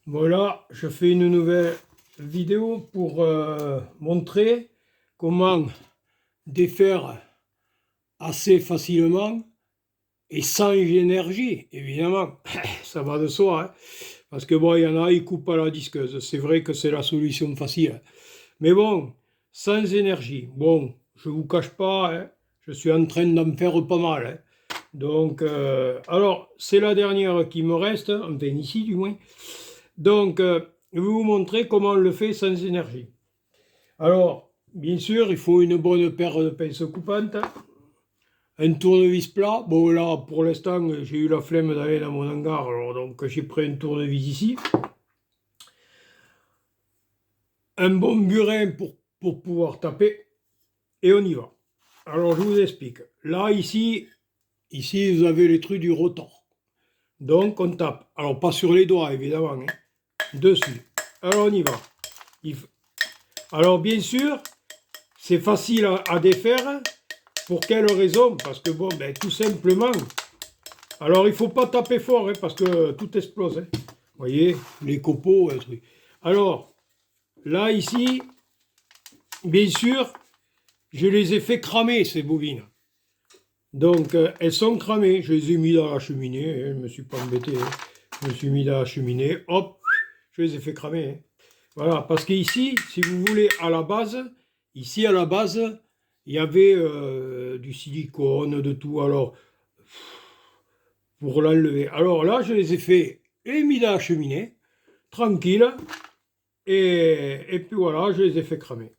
Voilà, je fais une nouvelle vidéo pour montrer comment défaire assez facilement et sans énergie, évidemment. Ça va de soi, hein. Parce que bon, il y en a, ils coupent à la disqueuse. C'est vrai que c'est la solution facile. Mais bon, sans énergie. Bon, je vous cache pas, hein, je suis en train d'en faire pas mal, hein. Donc, alors, c'est la dernière qui me reste, enfin ici du moins. Donc, je vais vous montrer comment on le fait sans énergie. Alors, bien sûr, il faut une bonne paire de pinces coupantes, un tournevis plat. Bon, là, pour l'instant, j'ai eu la flemme d'aller dans mon hangar, alors donc j'ai pris un tournevis ici. Un bon burin pour pouvoir taper, et on y va. Alors, je vous explique. Là, ici, vous avez les trucs du rotor. Donc, on tape. Alors, pas sur les doigts, évidemment, hein, dessus. Alors, on y va. Alors, bien sûr, c'est facile à défaire. Pour quelle raison? Parce que bon, ben, tout simplement. Alors, il ne faut pas taper fort, hein, parce que tout explose, hein. Vous voyez, les copeaux, un truc. Alors, là, ici, bien sûr, je les ai fait cramer, ces bobines. Donc, elles sont cramées. Je les ai mis dans la cheminée, hein, je ne me suis pas embêté, hein. Je me suis mis dans la cheminée, hop, je les ai fait cramer, hein. Voilà, parce qu'ici, si vous voulez, à la base, ici, à la base, il y avait du silicone, de tout. Alors, pour l'enlever. Alors là, je les ai fait et mis dans la cheminée, tranquille, et puis voilà, je les ai fait cramer.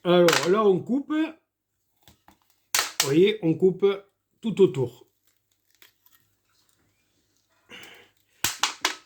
Alors là, on coupe, vous voyez, on coupe tout autour.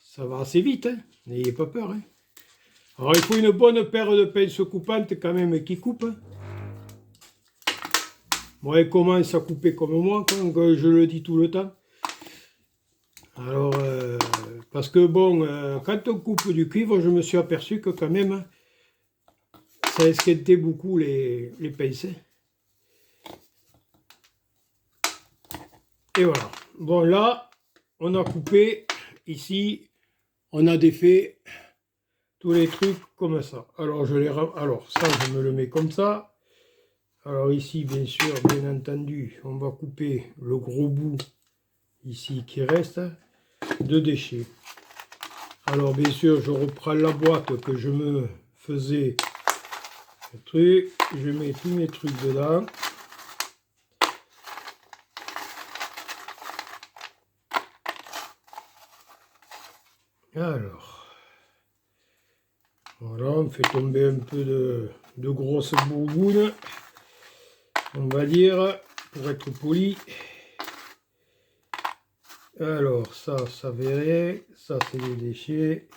Ça va assez vite, hein, n'ayez pas peur, hein. Alors il faut une bonne paire de pinces coupantes quand même qui coupe. Moi, elle commence à couper comme moi, quand je le dis tout le temps. Alors, parce que bon, quand on coupe du cuivre, je me suis aperçu que quand même, ça esquintait beaucoup les pinces. Et voilà. Bon, là, on a coupé. Ici, on a défait tous les trucs comme ça. Alors, alors ça, je me le mets comme ça. Alors ici, bien sûr, bien entendu, on va couper le gros bout ici qui reste de déchets. Alors, bien sûr, je reprends la boîte que je me faisais. Truc, je mets tous mes trucs dedans. Alors, voilà, on fait tomber un peu de grosses bourgounes, on va dire, pour être poli. Alors, ça verrait, ça c'est les déchets.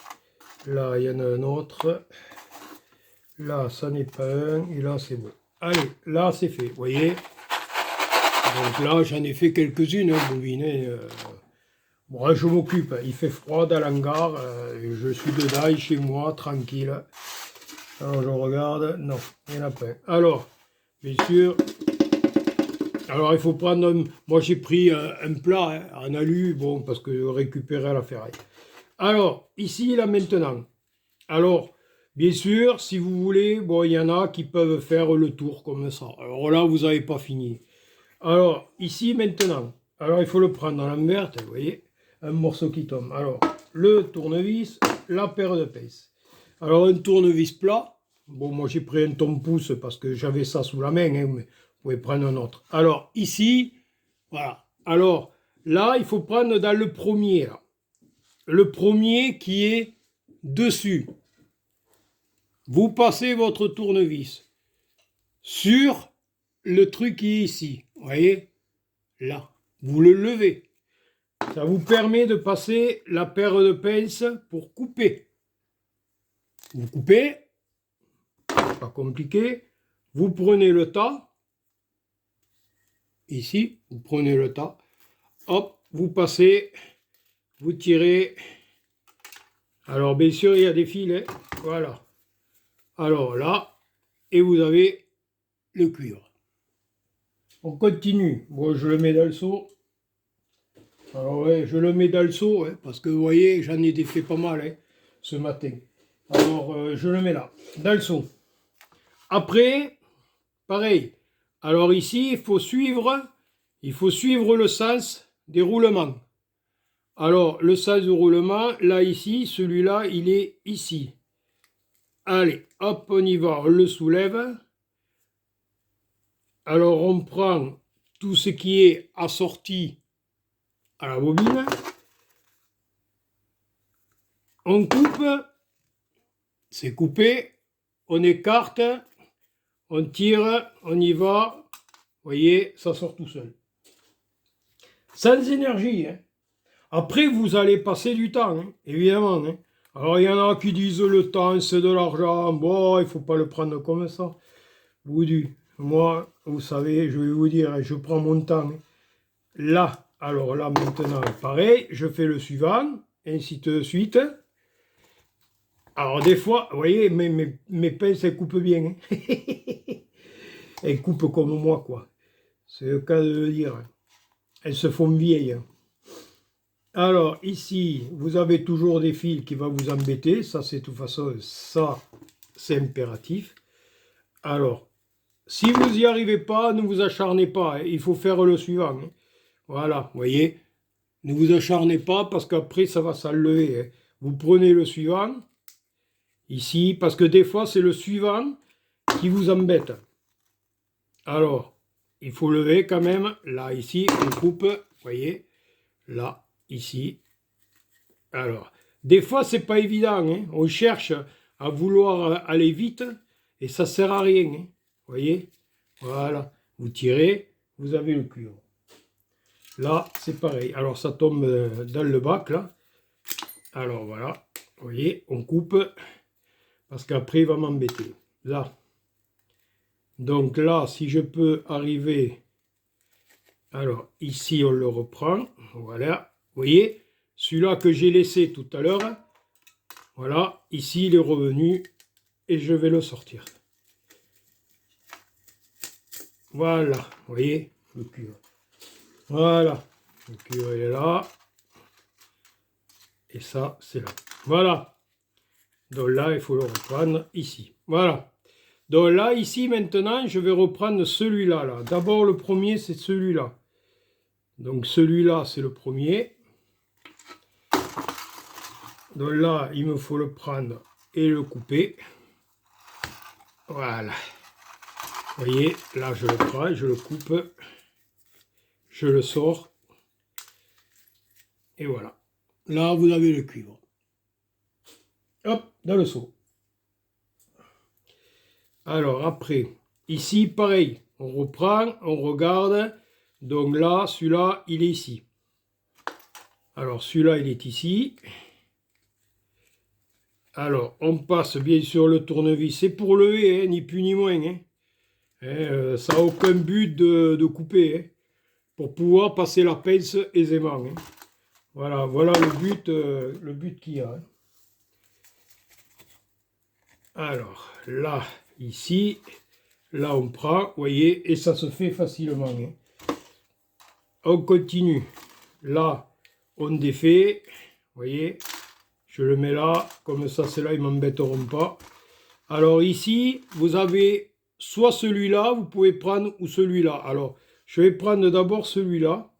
Là, il y en a un autre. Là, ça n'est pas un, et là, c'est bon. Allez, là, c'est fait, vous voyez. Donc là, j'en ai fait quelques-unes, hein, bobines, hein. Bon, je m'occupe, il fait froid dans l'hangar, je suis dedans, chez moi, tranquille. Alors, je regarde, non, il n'y en a pas. Alors, bien sûr, alors il faut prendre, moi j'ai pris un plat, hein, en alu, bon, parce que je récupérais à la ferraille. Alors, ici, là, maintenant, alors, bien sûr, si vous voulez, bon, il y en a qui peuvent faire le tour comme ça. Alors là, vous n'avez pas fini. Alors, ici, maintenant, alors il faut le prendre dans la verte, vous voyez, un morceau qui tombe. Alors, le tournevis, la paire de pinces. Alors, un tournevis plat, bon, moi j'ai pris un tourne-pouce parce que j'avais ça sous la main, hein, mais vous pouvez prendre un autre. Alors, ici, voilà. Alors, là, il faut prendre dans le premier, là. Le premier qui est dessus. Vous passez votre tournevis sur le truc qui est ici. Vous voyez? Là. Vous le levez. Ça vous permet de passer la paire de pinces pour couper. Vous coupez. Pas compliqué. Vous prenez le tas. Ici, vous prenez le tas. Hop, vous passez. Vous tirez. Alors, bien sûr, il y a des fils, hein. Voilà. Alors là, et vous avez le cuivre. On continue. Bon, je le mets dans le seau. Alors ouais, je le mets dans le seau, hein, parce que vous voyez, j'en ai défait pas mal hein, ce matin. Alors je le mets là, dans le seau. Après, pareil. Alors ici, il faut suivre le sens des roulements. Alors, le sens du roulement, là, ici, celui-là, il est ici. Allez, hop, on y va, on le soulève. Alors, on prend tout ce qui est assorti à la bobine. On coupe, c'est coupé, on écarte, on tire, on y va. Vous voyez, ça sort tout seul. Sans énergie, hein. Après, vous allez passer du temps, hein, évidemment. Hein. Alors, il y en a qui disent le temps, c'est de l'argent. Bon, il ne faut pas le prendre comme ça. Moi, vous savez, je vais vous dire, je prends mon temps. Hein. Là, alors là, maintenant, pareil, je fais le suivant, ainsi de suite. Alors, des fois, vous voyez, mes pinces, elles coupent bien. Hein. Elles coupent comme moi, quoi. C'est le cas de le dire. Hein. Elles se font vieilles. Hein. Alors, ici, vous avez toujours des fils qui vont vous embêter. Ça, c'est de toute façon, ça, c'est impératif. Alors, si vous n'y arrivez pas, ne vous acharnez pas. Hein. Il faut faire le suivant. Hein. Voilà, vous voyez. Ne vous acharnez pas parce qu'après, ça va s'enlever. Hein. Vous prenez le suivant, ici, parce que des fois, c'est le suivant qui vous embête. Alors, il faut lever quand même. Là, ici, on coupe, vous voyez, là. Ici. Alors, des fois, c'est pas évident. Hein. On cherche à vouloir aller vite et ça sert à rien. Hein. Vous voyez? Voilà. Vous tirez, vous avez le cuivre. Là, c'est pareil. Alors, ça tombe dans le bac, là. Alors, voilà. Vous voyez, on coupe parce qu'après, il va m'embêter. Là. Donc là, si je peux arriver... Alors, ici, on le reprend. Voilà. Vous voyez, celui-là que j'ai laissé tout à l'heure, voilà, ici il est revenu et je vais le sortir. Voilà, vous voyez, le cuivre. Voilà, le cuivre il est là. Et ça, c'est là. Voilà. Donc là, il faut le reprendre ici. Voilà. Donc là, ici, maintenant, je vais reprendre celui-là. Là. D'abord, le premier, c'est celui-là. Donc celui-là, c'est le premier. Donc là, il me faut le prendre et le couper. Voilà. Vous voyez, là, je le prends, je le coupe, je le sors. Et voilà. Là, vous avez le cuivre. Hop, dans le seau. Alors, après, ici, pareil. On reprend, on regarde. Donc là, celui-là, il est ici. Alors, celui-là, il est ici. Alors, on passe bien sûr le tournevis. C'est pour lever, hein, ni plus ni moins. Hein. Ça n'a aucun but de couper. Hein, pour pouvoir passer la pince aisément. Hein. Voilà, voilà le but qu'il y a. Hein. Alors, là, ici, là, on prend, vous voyez, et ça se fait facilement. Hein. On continue. Là, on défait. Vous voyez, je le mets là. Comme ça, c'est là, ils ne m'embêteront pas. Alors ici, vous avez soit celui-là, vous pouvez prendre, ou celui-là. Alors, je vais prendre d'abord celui-là.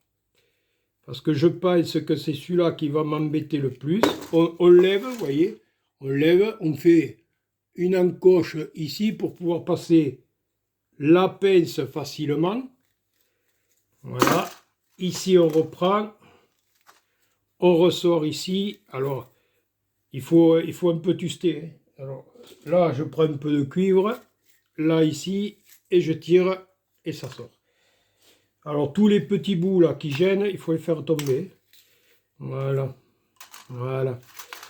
Parce que je pense que c'est celui-là qui va m'embêter le plus. On lève, vous voyez. On lève, on fait une encoche ici pour pouvoir passer la pince facilement. Voilà. Ici, on reprend. On ressort ici. Alors, il faut un peu tuster. Hein. Alors, là, je prends un peu de cuivre. Là, ici. Et je tire. Et ça sort. Alors, tous les petits bouts là qui gênent, il faut les faire tomber. Voilà. Voilà.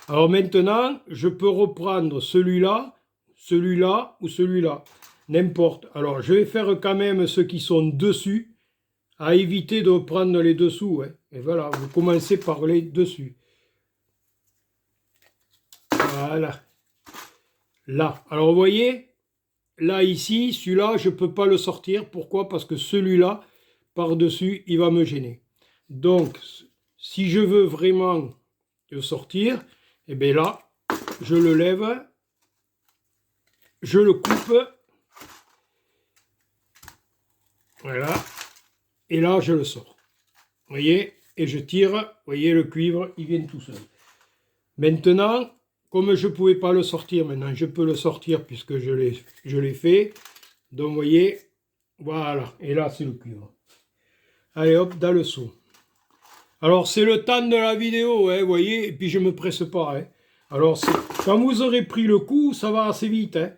Alors maintenant, je peux reprendre celui-là, celui-là ou celui-là. N'importe. Alors, je vais faire quand même ceux qui sont dessus, à éviter de prendre les dessous. Hein. Et voilà, vous commencez par les dessus. Voilà. Là. Alors, vous voyez, là, ici, celui-là, je ne peux pas le sortir. Pourquoi? Parce que celui-là, par-dessus, il va me gêner. Donc, si je veux vraiment le sortir, et bien là, je le lève, je le coupe, voilà, et là je le sors. Vous voyez, et je tire, vous voyez le cuivre, il vient tout seul. Maintenant, comme je ne pouvais pas le sortir, maintenant je peux le sortir puisque je l'ai fait. Donc vous voyez, voilà, et là c'est le cuivre. Allez hop, dans le seau. Alors c'est le temps de la vidéo, hein, vous voyez, et puis je ne me presse pas. Hein. Alors quand vous aurez pris le coup, ça va assez vite. Hein.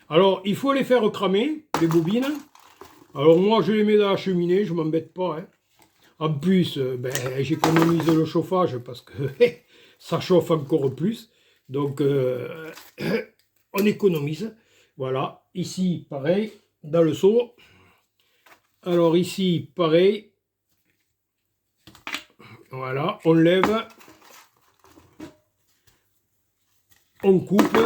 Alors il faut les faire cramer, les bobines. Alors moi je les mets dans la cheminée, je ne m'embête pas. Hein. En plus, ben, j'économise le chauffage parce que ça chauffe encore plus. Donc on économise. Voilà, ici pareil, dans le seau. Alors ici pareil. Voilà, on lève. On coupe.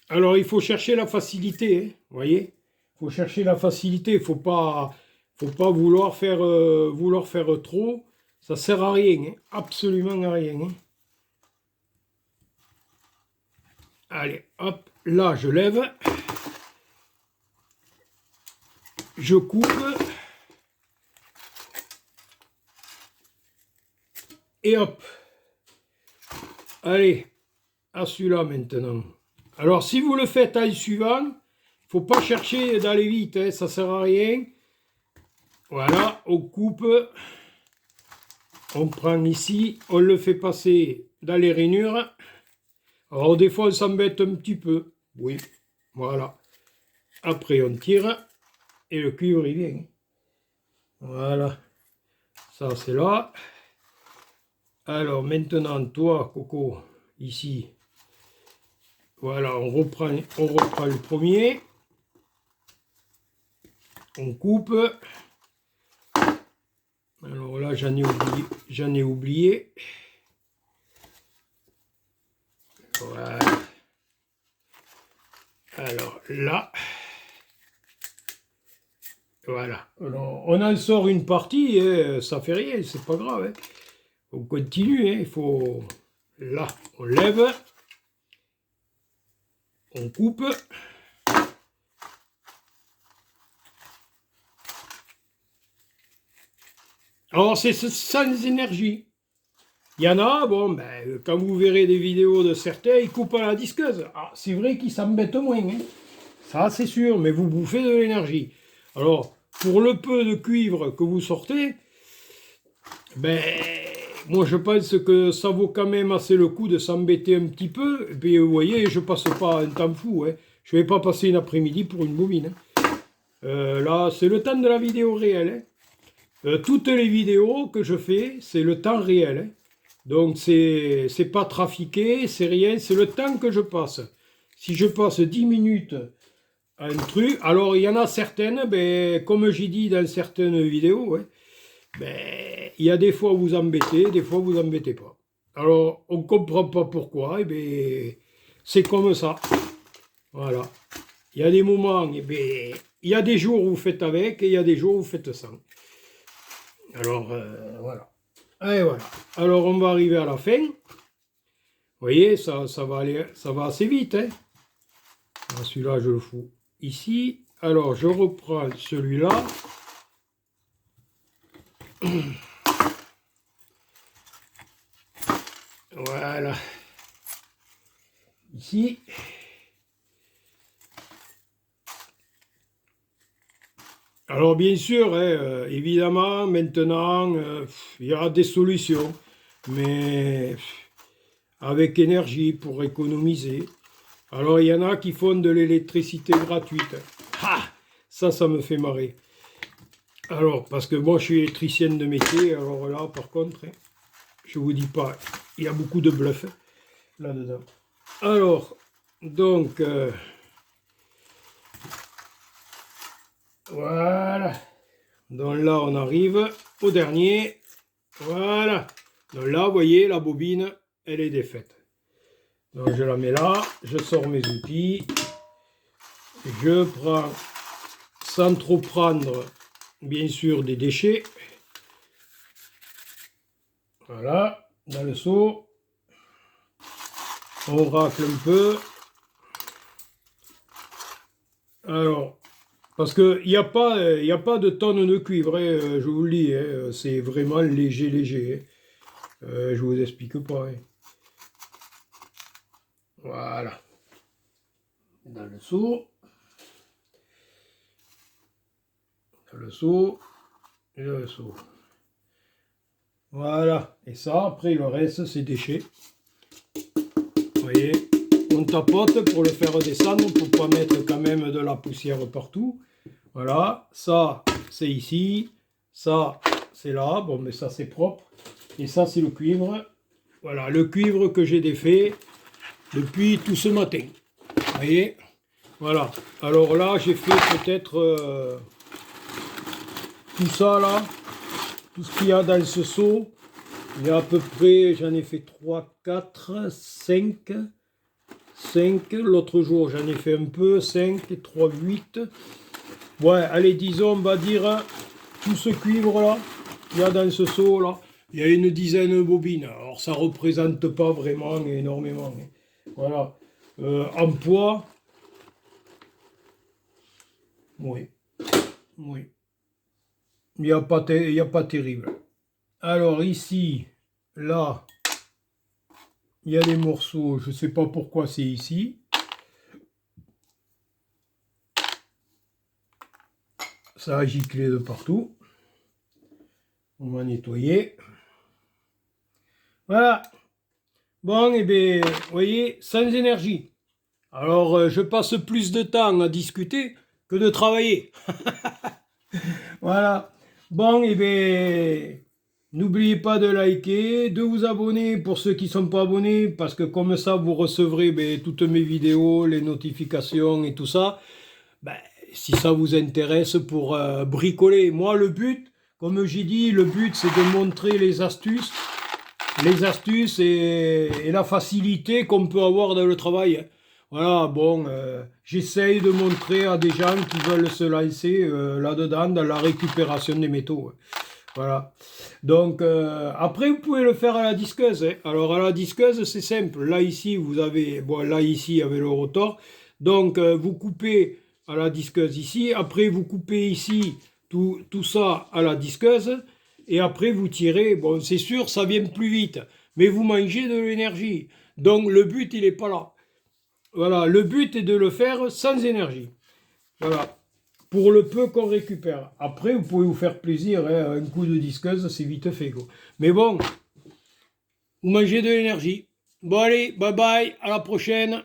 Alors il faut chercher la facilité, hein, vous voyez. Il faut chercher la facilité, il ne faut pas vouloir faire trop. Ça ne sert à rien, hein, absolument à rien. Hein. Allez, hop, là je lève. Je coupe. Et hop. Allez, à celui-là maintenant. Alors si vous le faites à le suivant, il ne faut pas chercher d'aller vite, hein, ça ne sert à rien. Voilà, on coupe. On prend ici, on le fait passer dans les rainures. Alors des fois on s'embête un petit peu. Oui, voilà. Après on tire et le cuivre il vient. Voilà. Ça c'est là. Alors maintenant toi Coco, ici. Voilà, on reprend le premier. On coupe. Alors là j'en ai oublié. Voilà. Alors là, voilà. Alors, on en sort une partie, hein, ça fait rien, c'est pas grave. Hein. On continue, hein, il faut. Là, on lève, on coupe. Alors c'est sans énergie. Il y en a, bon, ben, quand vous verrez des vidéos de certains, ils coupent à la disqueuse. Ah, c'est vrai qu'ils s'embêtent moins, hein. Ça c'est sûr, mais vous bouffez de l'énergie. Alors, pour le peu de cuivre que vous sortez, ben, moi je pense que ça vaut quand même assez le coup de s'embêter un petit peu. Et puis vous voyez, je passe pas un temps fou, hein. Je vais pas passer une après-midi pour une bobine. Hein. Là, c'est le temps de la vidéo réelle. Hein. Toutes les vidéos que je fais, c'est le temps réel. Hein. Donc c'est pas trafiqué, c'est rien, c'est le temps que je passe. Si je passe 10 minutes à un truc, alors il y en a certaines, ben, comme j'ai dit dans certaines vidéos, hein, ben, il y a des fois où vous embêtez, des fois vous embêtez pas. Alors on ne comprend pas pourquoi, et ben, c'est comme ça. Voilà. Il y a des moments, et ben, il y a des jours où vous faites avec, et il y a des jours où vous faites sans. Alors voilà. Et voilà. Alors on va arriver à la fin. Vous voyez, ça va aller, ça va assez vite. Hein. Celui-là, je le fous ici. Alors je reprends celui-là. Voilà. Ici. Alors bien sûr, hein, évidemment, maintenant, il y a des solutions, mais avec énergie pour économiser. Alors il y en a qui font de l'électricité gratuite. Ah, ça me fait marrer. Alors, parce que moi je suis électricienne de métier, alors là par contre, hein, je vous dis pas, il y a beaucoup de bluff là-dedans. Alors, donc... voilà. Donc là, on arrive au dernier. Voilà. Donc là, vous voyez, la bobine, elle est défaite. Donc je la mets là, je sors mes outils. Je prends, sans trop prendre, bien sûr des déchets. Voilà, dans le seau. On racle un peu. Alors, parce qu'il n'y a pas de tonne de cuivre, hein, je vous le dis, hein, c'est vraiment léger, léger. Hein. Je vous explique pas. Hein. Voilà. Dans le seau. Dans le seau. Et dans le seau. Voilà. Et ça, après, le reste, c'est déchets. Vous voyez, on tapote pour le faire descendre, pour pas mettre quand même de la poussière partout. Voilà, ça c'est ici, ça c'est là, bon mais ça c'est propre, et ça c'est le cuivre. Voilà, le cuivre que j'ai défait depuis tout ce matin. Vous voyez, voilà. Alors là j'ai fait peut-être tout ça là, tout ce qu'il y a dans ce seau. Il y a à peu près, j'en ai fait 3, 4, 5. 5, l'autre jour j'en ai fait un peu, 5, 3, 8. Ouais, allez, disons, on va dire, tout ce cuivre là, qu'il y a dans ce seau là, il y a une dizaine de bobines. Alors ça représente pas vraiment énormément. Hein. Voilà. En poids, oui. Oui. Il n'y a pas terrible. Alors ici, là, il y a des morceaux, je ne sais pas pourquoi c'est ici. Ça a giclé de partout. On va nettoyer. Voilà. Bon, et bien, vous voyez, sans énergie. Alors, je passe plus de temps à discuter que de travailler. Voilà. Bon, et bien, n'oubliez pas de liker, de vous abonner pour ceux qui ne sont pas abonnés, parce que comme ça, vous recevrez toutes mes vidéos, les notifications et tout ça. Ben, si ça vous intéresse pour bricoler. Moi, le but, comme j'ai dit, le but, c'est de montrer les astuces et la facilité qu'on peut avoir dans le travail. Voilà, bon, j'essaye de montrer à des gens qui veulent se lancer là-dedans, dans la récupération des métaux. Voilà. Donc, après, vous pouvez le faire à la disqueuse. Hein. Alors, à la disqueuse, c'est simple. Là, ici, vous avez, bon, là, ici, il y avait le rotor. Donc, vous coupez à la disqueuse ici. Après, vous coupez ici tout ça à la disqueuse. Et après, vous tirez. Bon, c'est sûr, ça vient plus vite. Mais vous mangez de l'énergie. Donc, le but, il n'est pas là. Voilà, le but est de le faire sans énergie. Voilà, pour le peu qu'on récupère. Après, vous pouvez vous faire plaisir, hein, un coup de disqueuse, c'est vite fait. Quoi. Mais bon, vous mangez de l'énergie. Bon allez, bye bye, à la prochaine.